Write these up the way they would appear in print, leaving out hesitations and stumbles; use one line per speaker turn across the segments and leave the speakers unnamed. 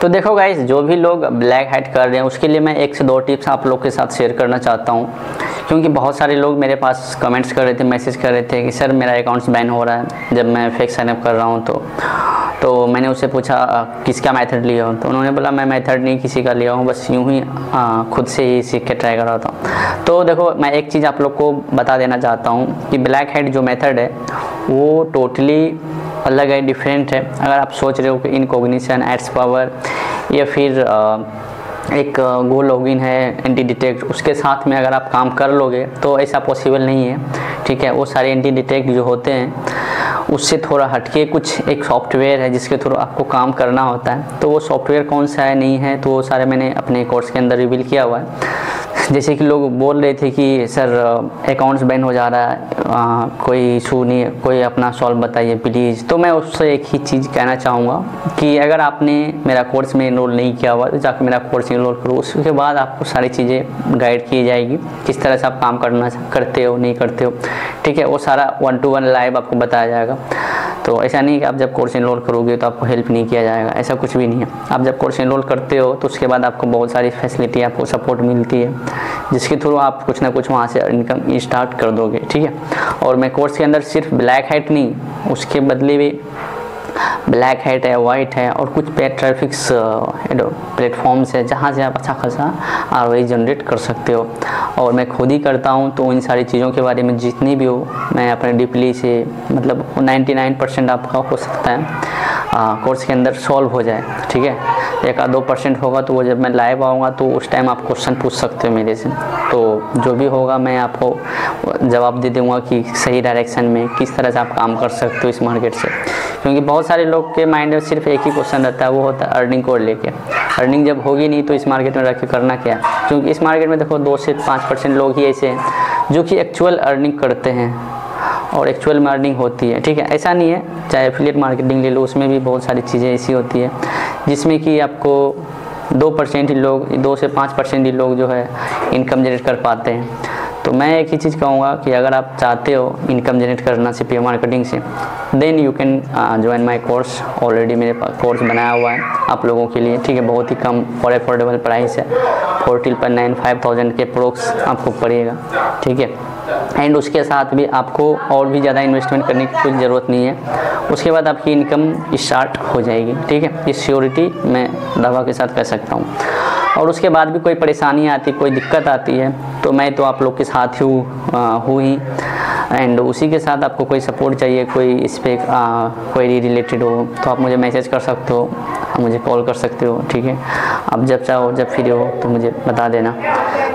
तो देखो गाइस, जो भी लोग ब्लैक हैट कर रहे हैं उसके लिए मैं 1 से 2 टिप्स आप लोग के साथ शेयर करना चाहता हूं, क्योंकि बहुत सारे लोग मेरे पास कमेंट्स कर रहे थे, मैसेज कर रहे थे कि सर मेरा अकाउंट्स बैन हो रहा है जब मैं फेक साइनअप कर रहा हूं। तो मैंने उससे पूछा किसका मेथड लिया हो, तो उन्होंने बोला मैं मेथड नहीं किसी का लिया हूँ, बस यूँ ही खुद से ही सीख के ट्राई कर रहा था। तो देखो, मैं एक चीज़ आप लोग को बता देना चाहता हूँ कि ब्लैक हैट जो मेथड है वो टोटली अलग है, डिफरेंट है। अगर आप सोच रहे हो कि इनकॉग्निशन, एड्स पावर या फिर एक गो लॉगिन है, एंटी डिटेक्ट, उसके साथ में अगर आप काम कर लोगे तो ऐसा पॉसिबल नहीं है। ठीक है, वो सारे एंटी डिटेक्ट जो होते हैं उससे थोड़ा हटके कुछ एक सॉफ्टवेयर है जिसके थ्रू आपको काम करना होता है। तो वो सॉफ्टवेयर कौन सा है नहीं है तो वो सारे मैंने अपने कोर्स के अंदर रिवील किया हुआ है। जैसे कि लोग बोल रहे थे कि सर अकाउंट्स बैन हो जा रहा है, कोई इशू नहीं है, कोई अपना सॉल्व बताइए प्लीज़। तो मैं उससे एक ही चीज़ कहना चाहूँगा कि अगर आपने मेरा कोर्स में इनरोल नहीं किया हुआ तो जाकर मेरा कोर्स इनरोल करो। उसके बाद आपको सारी चीज़ें गाइड की जाएगी, किस तरह से आप काम करते हो नहीं करते हो। ठीक है, वो सारा 1 to 1 लाइव आपको बताया जाएगा। तो ऐसा नहीं कि आप जब कोर्स इनरोल करोगे तो आपको हेल्प नहीं किया जाएगा, ऐसा कुछ भी नहीं है। आप जब कोर्स इनरोल करते हो तो उसके बाद आपको बहुत सारी फैसिलिटी, आपको सपोर्ट मिलती है जिसके थ्रू आप कुछ ना कुछ वहाँ से इनकम स्टार्ट कर दोगे। ठीक है, और मैं कोर्स के अंदर सिर्फ ब्लैक हैट नहीं, उसके बदले भी ब्लैक हैट है, वाइट है और कुछ पेड ट्रैफिक्स प्लेटफॉर्म्स है जहाँ से आप अच्छा खासा ROI जनरेट कर सकते हो। और मैं खुद ही करता हूँ, तो इन सारी चीज़ों के बारे में जितनी भी हो मैं अपने डीपली से, मतलब 99% आपका हो सकता है कोर्स के अंदर सॉल्व हो जाए। ठीक है, 1-2% होगा तो वो जब मैं लाइव आऊँगा तो उस टाइम आप क्वेश्चन पूछ सकते हो मेरे से। तो जो भी होगा मैं आपको जवाब दे दूँगा कि सही डायरेक्शन में किस तरह से आप काम कर सकते हो इस मार्केट से। क्योंकि बहुत सारे लोग के माइंड में सिर्फ एक ही क्वेश्चन रहता है, वो होता है अर्निंग को लेके। अर्निंग जब होगी नहीं तो इस मार्केट में रख के करना क्या। क्योंकि इस मार्केट में देखो 2 से 5% लोग ही ऐसे हैं जो कि एक्चुअल अर्निंग करते हैं और एक्चुअल में अर्निंग होती है। ठीक है, ऐसा नहीं है, चाहे एफिलिएट मार्केटिंग ले लो, उसमें भी बहुत सारी चीज़ें ऐसी होती है जिसमें कि आपको 2% ही लोग, 2 से 5% ही लोग जो है इनकम जनरेट कर पाते हैं। तो मैं एक ही चीज़ कहूँगा कि अगर आप चाहते हो इनकम जनरेट करना CPA मार्केटिंग से, then you can join my course. Already मेरे पास कोर्स बनाया हुआ है आप लोगों के लिए। ठीक है, बहुत ही कम और अफोर्डेबल प्राइस है, 14.95,000 के अप्रोक्स आपको पड़ेगा। ठीक है, एंड उसके साथ भी आपको और भी ज़्यादा इन्वेस्टमेंट करने की कोई ज़रूरत नहीं है, उसके बाद आपकी इनकम स्टार्ट हो जाएगी। ठीक है, इस श्योरिटी मैं दावा के साथ कह सकता हूँ। और उसके बाद भी कोई परेशानी आती, कोई दिक्कत आती है तो मैं तो आप लोग के साथ ही हूँ ही, एंड उसी के साथ आपको कोई सपोर्ट चाहिए, कोई इस पर क्वेरी रिलेटेड हो तो आप मुझे मैसेज कर सकते हो, मुझे कॉल कर सकते हो। ठीक है, आप जब चाहो, जब फ्री हो तो मुझे बता देना।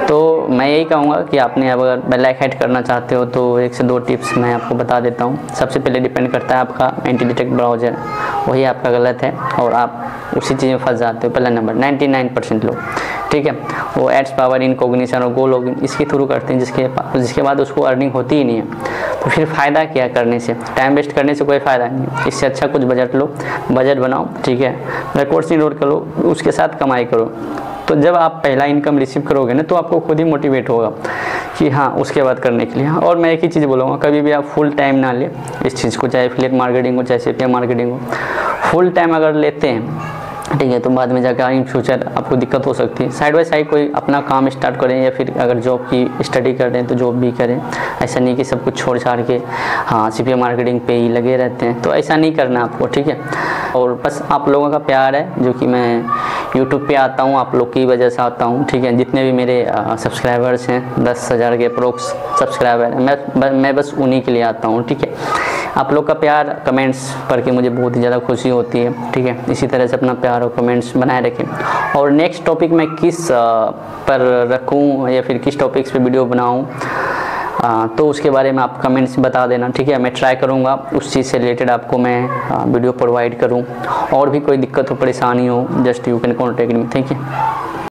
तो मैं यही कहूँगा कि आपने अगर ब्लैक हैट करना चाहते हो तो 1 से 2 टिप्स मैं आपको बता देता हूँ। सबसे पहले डिपेंड करता है आपका एंटी डिटेक्ट ब्राउज़र, वही आपका गलत है और आप उसी चीज़ में फंस जाते हो। पहला नंबर 99% लोग, ठीक है, वो एड्स पावर, इनकॉग्निशन और गो लॉगिन इसके थ्रू करते हैं जिसके बाद उसको अर्निंग होती ही नहीं है। तो फिर फ़ायदा क्या करने से, टाइम वेस्ट करने से कोई फ़ायदा नहीं है। इससे अच्छा कुछ बजट लो, बजट बनाओ। ठीक है, मेरा कोर्स इनरोल करो, उसके साथ कमाई करो। तो जब आप पहला इनकम रिसीव करोगे ना तो आपको खुद ही मोटिवेट होगा कि हाँ उसके बाद करने के लिए। और मैं एक ही चीज़ बोलूँगा, कभी भी आप फुल टाइम ना ले इस चीज़ को, चाहे एफिलिएट मार्केटिंग हो चाहे CPA मार्केटिंग हो। फुल टाइम अगर लेते हैं, ठीक है, तो बाद में जाकर इन फ्यूचर आपको दिक्कत हो सकती है। साइड बाय साइड कोई अपना काम स्टार्ट करें या फिर अगर जॉब की स्टडी कर रहे हैं तो जॉब भी करें। ऐसा नहीं कि सब कुछ छोड़ छाड़ के हाँ CPA मार्केटिंग पे ही लगे रहते हैं, तो ऐसा नहीं करना आपको। ठीक है, और बस आप लोगों का प्यार है जो कि मैं यूट्यूब पे आता हूँ, आप लोग की वजह से आता हूँ। ठीक है, जितने भी मेरे सब्सक्राइबर्स हैं 10,000 के अप्रोक्स सब्सक्राइबर हैं, मैं बस उन्हीं के लिए आता हूँ। ठीक है, आप लोग का प्यार, कमेंट्स पढ़ के मुझे बहुत ही ज़्यादा खुशी होती है। ठीक है, इसी तरह से अपना प्यार और कमेंट्स बनाए रखें। और नेक्स्ट टॉपिक मैं किस पर रखूं या फिर किस टॉपिक्स पे वीडियो बनाऊं, तो उसके बारे में आप कमेंट्स बता देना। ठीक है, मैं ट्राई करूंगा उस चीज़ से रिलेटेड आपको मैं वीडियो प्रोवाइड करूं। और भी कोई दिक्कत हो, परेशानी हो, just you can contact me. Thank you.